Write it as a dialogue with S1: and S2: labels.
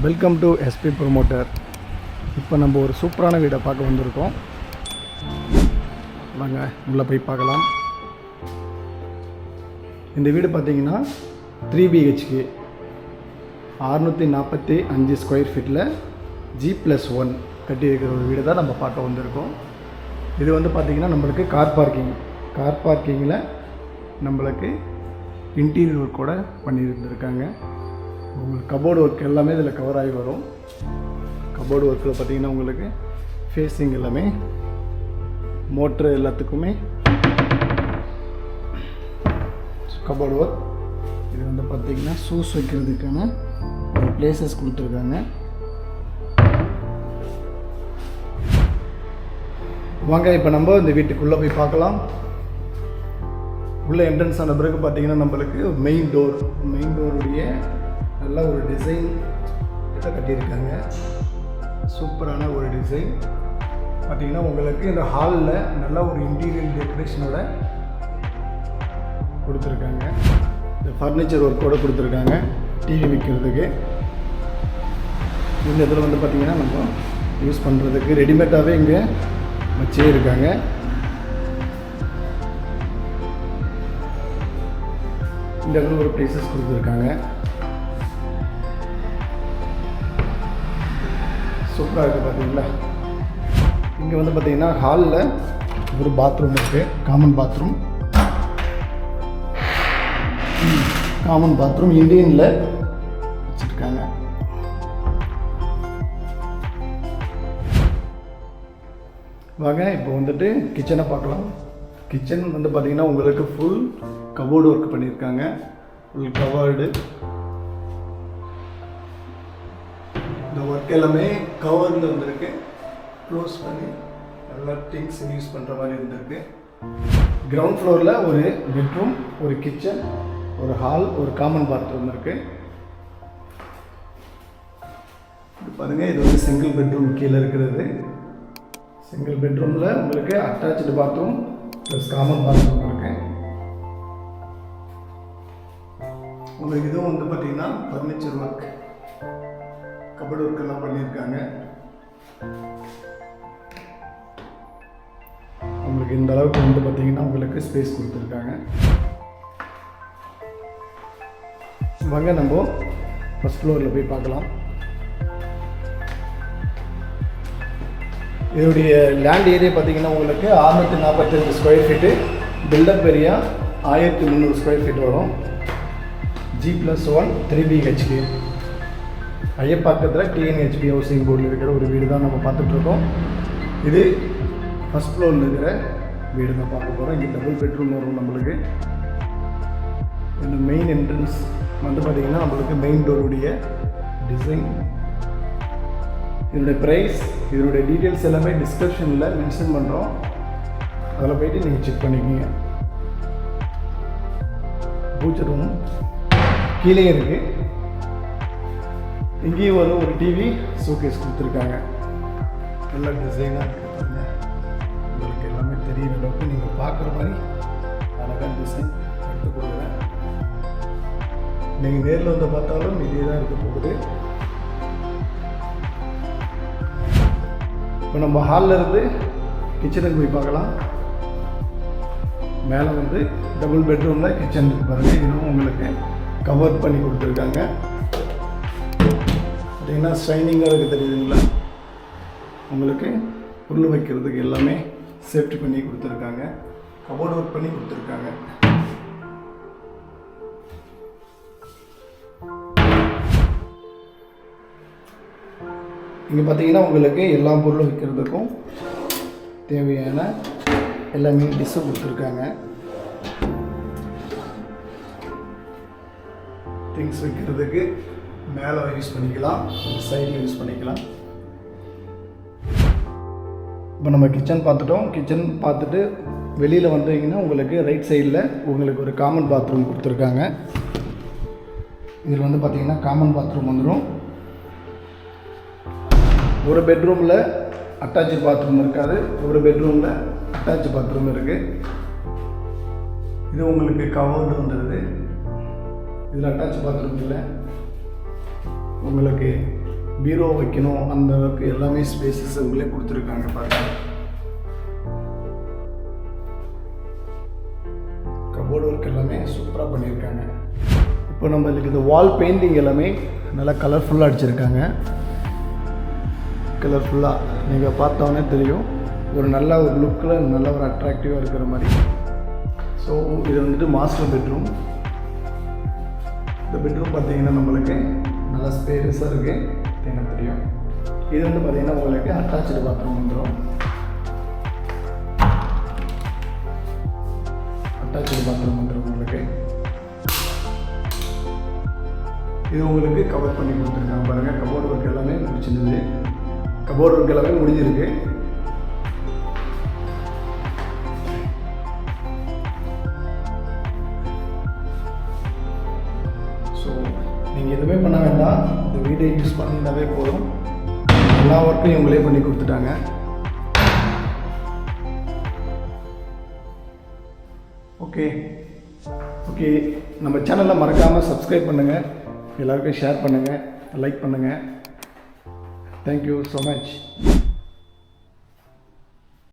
S1: Welcome to SP promoter. இப்போ நம்ம ஒரு சூப்பரான வீடை பார்க்க வந்திருக்கோம். வாங்க உள்ளே போய் பார்க்கலாம். இந்த வீடு பார்த்தீங்கன்னா 3 BHK 645 ஸ்கொயர் ஃபீட்டில் G+1 கட்டியிருக்கிற ஒரு வீடு தான் நம்ம பார்க்க வந்திருக்கோம். இது வந்து பார்த்திங்கன்னா நம்மளுக்கு கார் பார்க்கிங்கில் நம்மளுக்கு இன்டீரியர் ஒர்க் கூட பண்ணியிருந்துருக்காங்க. உங்களுக்கு கபோர்டு ஒர்க் எல்லாமே இதில் கவர் ஆகி வரும். கபோர்டு ஒர்க்கில் பார்த்திங்கன்னா உங்களுக்கு ஃபேஸிங் எல்லாமே மோட்ரு எல்லாத்துக்குமே கபோர்டு ஒர்க். இது வந்து பார்த்திங்கன்னா ஷூஸ் வைக்கிறதுக்கான ஒரு பிளேசஸ் கொடுத்துருக்காங்க. வாங்க இப்போ நம்ம இந்த வீட்டுக்குள்ளே போய் பார்க்கலாம். உள்ள என்ட்ரன்ஸ் ஆன பிறகு பார்த்திங்கன்னா நம்மளுக்கு மெயின் டோருடைய நல்ல ஒரு டிசைன் கட்டியிருக்காங்க. சூப்பரான ஒரு டிசைன் பார்த்திங்கன்னா உங்களுக்கு இந்த ஹாலில் நல்ல ஒரு இன்டீரியர் டெக்கரேஷனோட கொடுத்துருக்காங்க. இந்த ஃபர்னிச்சர் ஒர்க்கோடு கொடுத்துருக்காங்க. டிவி வைக்கிறதுக்கு இந்த இதில் வந்து பார்த்திங்கன்னா நம்ம யூஸ் பண்ணுறதுக்கு ரெடிமேடாகவே இங்கே வச்சே இருக்காங்க. இந்த இடத்துல ஒரு பிளேசஸ் கொடுத்துருக்காங்க. சூப்பராக இருக்குது பார்த்தீங்களா. இங்கே வந்து பார்த்தீங்கன்னா ஹாலில் ஒரு பாத்ரூம் இருக்குது. காமன் பாத்ரூம் இண்டியனில் வச்சுருக்காங்க. வாங்க இப்போ வந்துட்டு கிச்சனை பார்க்கலாம். கிச்சன் வந்து பார்த்திங்கன்னா உங்களுக்கு ஃபுல் கபோர்டு ஒர்க் பண்ணியிருக்காங்க. Full covered. இந்த ஒர்க் எல்லாமே கவரில் வந்துருக்கு. க்ளோஸ் பண்ணி நல்லா திங்ஸ் யூஸ் பண்ணுற மாதிரி இருந்திருக்கு. கிரவுண்ட் ஃப்ளோரில் ஒரு பெட்ரூம், ஒரு கிச்சன், ஒரு ஹால், ஒரு காமன் பாத்ரூம் இருக்குது. இது பாருங்கள், இது வந்து சிங்கிள் பெட்ரூம் கீழே இருக்கிறது. சிங்கிள் பெட்ரூமில் உங்களுக்கு attach bathroom plus common bathroom இருக்குது. உங்களுக்கு இதுவும் வந்து பார்த்திங்கன்னா ஃபர்னிச்சர் ஒர்க், கபோர்டு ஒர்க் எல்லாம் பண்ணியிருக்காங்க. உங்களுக்கு இந்த அளவுக்கு வந்து பார்த்திங்கன்னா உங்களுக்கு ஸ்பேஸ் கொடுத்துருக்காங்க. வாங்க நம்ம ஃபஸ்ட் ஃப்ளோரில் போய் பார்க்கலாம். இதோடைய லேண்ட் ஏரியா பார்த்திங்கன்னா உங்களுக்கு 645 square feet. Built up area 1300 square feet வரும். G+1 3 BHK. ஐயப்பாக்கத்தில் TNHP ஹவுசிங் போர்டில் இருக்கிற ஒரு வீடு தான் நம்ம பார்த்துட்ருக்கோம். இது ஃபஸ்ட் ஃப்ளோரில் இருக்கிற வீடு தான் பார்க்க போகிறோம். இங்கே டபுள் பெட்ரூம் வரும் நம்மளுக்கு. இந்த மெயின் என்ட்ரன்ஸ் வந்து பார்த்திங்கன்னா நம்மளுக்கு மெயின் டோருடைய டிசைன். இதனுடைய ப்ரைஸ், இதனுடைய டீட்டெயில்ஸ் எல்லாமே டிஸ்கிரிப்ஷனில் மென்ஷன் பண்ணுறோம். அதில் போய்ட்டு நீங்கள் செக் பண்ணிக்கிங்க. பூஜை ரூம் கீழே இருக்குது. இங்கேயும் ஒரு டிவி ஷோகேஸ் கொடுத்துருக்காங்க. நல்ல டிசைனாக இருக்குது பாருங்க. உங்களுக்கு எல்லாமே தெரிகிற அளவுக்கு நீங்கள் பார்க்குற மாதிரி அழகான டிசைன் எடுத்து கொடுக்குறேன். நீங்கள் நேரில் வந்து பார்த்தாலும் இதே தான் இருக்க போகுது. இப்போ நம்ம ஹாலில் இருந்து கிச்சனுக்கு போய் பார்க்கலாம். மேலே வந்து டபுள் பெட்ரூமில் கிச்சன் இருக்குது பாருங்கள். இதுவும் உங்களுக்கு கவர் பண்ணி கொடுத்துருக்காங்க. பார்த்தீங்கன்னா ஷைனிங்காக இருக்குது, தெரியுதுங்களா. உங்களுக்கு பொருள் வைக்கிறதுக்கு எல்லாமே சேஃப்டி பண்ணி கொடுத்துருக்காங்க. கபோர்டு ஒர்க் பண்ணி கொடுத்துருக்காங்க. இங்கே பார்த்தீங்கன்னா உங்களுக்கு எல்லா பொருளும் வைக்கிறதுக்கும் தேவையான எல்லா மீன்டிஸும் கொடுத்துருக்காங்க. திங்ஸ் வைக்கிறதுக்கு மேலே யூஸ் பண்ணிக்கலாம், சைடில் யூஸ் பண்ணிக்கலாம். இப்போ நம்ம கிச்சன் பார்த்துட்டோம். கிச்சன் பார்த்துட்டு வெளியில் வந்தீங்கன்னா உங்களுக்கு ரைட் சைடில் உங்களுக்கு ஒரு காமன் பாத்ரூம் கொடுத்துருக்காங்க. இதில் வந்து பார்த்திங்கன்னா காமன் பாத்ரூம் வந்துடும். ஒரு பெட்ரூமில் அட்டாச்சு பாத்ரூம் இருக்காது, ஒரு பெட்ரூமில் அட்டாச்சு பாத்ரூம் இருக்குது. இது உங்களுக்கு கவர்டு வந்துடுது. இதில் அட்டாச் பாத்ரூம் இல்லை. உங்களுக்கு பீரோ வைக்கணும் அந்த அளவுக்கு எல்லாமே ஸ்பேசஸ் அவங்களே கொடுத்துருக்காங்க பாருங்கள். கபோர்டு ஒர்க் எல்லாமே சூப்பராக பண்ணியிருக்காங்க. இப்போ நம்மளுக்கு இந்த வால் பெயிண்டிங் எல்லாமே நல்லா கலர்ஃபுல்லாக அடிச்சிருக்காங்க. கலர்ஃபுல்லாக நீங்கள் பார்த்தோன்னே தெரியும், ஒரு நல்ல ஒரு லுக்கில் நல்ல ஒரு அட்ராக்டிவாக இருக்கிற மாதிரி. ஸோ இது வந்துட்டு மாஸ்டர் பெட்ரூம். இந்த பெட்ரூம் பார்த்தீங்கன்னா நம்மளுக்கு நல்லா ஸ்பேஸாக இருக்குது, எனக்கு தெரியும். இது வந்து பார்த்தீங்கன்னா உங்களுக்கு அட்டாச்சு பாத்ரூம் வந்துடும். அட்டாச்சு பாத்ரூம் வந்துடும் உங்களுக்கு. இது உங்களுக்கு கவர் பண்ணி கொடுத்துருக்காங்க பாருங்கள். கபோர்டு ஒர்க் எல்லாமே முடிச்சிருந்தது. கபோர்டு ஒர்க் எல்லாமே முடிஞ்சிருக்கு. ஸோ நீங்கள் எதுவுமே பண்ண வேண்டாம், இந்த வீடை யூஸ் பண்ணியிருந்தாவே போதும். எல்லா ஒர்க்கையும் இவங்களே பண்ணி கொடுத்துட்டாங்க. ஓகே ஓகே, நம்ம சேனலை மறக்காமல் சப்ஸ்கிரைப் பண்ணுங்கள், எல்லாருக்கும் ஷேர் பண்ணுங்கள், லைக் பண்ணுங்கள். Thank you so much.